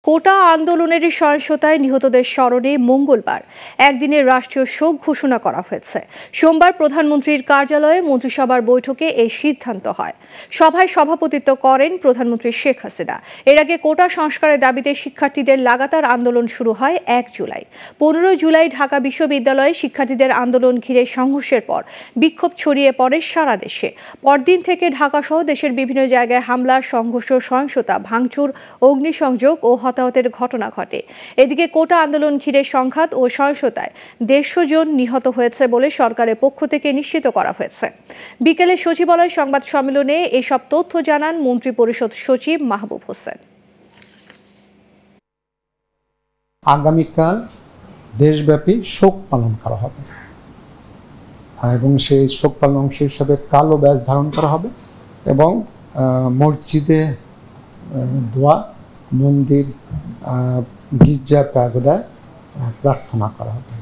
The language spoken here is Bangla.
কোটা আন্দোলনের সহিংসতায় নিহতদের স্মরণে মঙ্গলবার একদিনের রাষ্ট্রীয় শোক ঘোষণা করা হয়েছে। সোমবার প্রধানমন্ত্রীর কার্যালয়ে মন্ত্রিসভার বৈঠকে এই সিদ্ধান্ত হয়। সভায় সভাপতিত্ব করেন প্রধানমন্ত্রী শেখ হাসিনা। এর আগে কোটা সংস্কারের দাবিতে শিক্ষার্থীদের লাগাতার আন্দোলন শুরু হয় ১ জুলাই। ১৫ জুলাই ঢাকা বিশ্ববিদ্যালয়ে শিক্ষার্থীদের আন্দোলন ঘিরে সংঘর্ষের পর বিক্ষোভ ছড়িয়ে পড়ে সারা দেশে। পরদিন থেকে ঢাকাসহ দেশের বিভিন্ন জায়গায় হামলা, সংঘর্ষ, সহিংসতা, ভাঙচুর, অগ্নিসংযোগ ও হতাহতের ঘটনা ঘটে। এদিকে কোটা আন্দোলন ঘিরে সংঘাত ও সহিংসতায় ১৫০ জন নিহত হয়েছে বলে সরকারের পক্ষ থেকে নিশ্চিত করা হয়েছে। বিকেলে সচিবালয় সংবাদ সম্মেলনে এসব তথ্য জানান মন্ত্রিপরিষদ সচিব মাহবুব হোসেন। আগামীকাল দেশব্যাপী শোক পালন করা হবে এবং সেই শোক পালন অংশ হিসাবে কালো ব্যাজ ধারণ করা হবে এবং মসজিদে দোয়া, মন্দির, গির্জা, প্যাগোডায় প্রার্থনা করা হবে।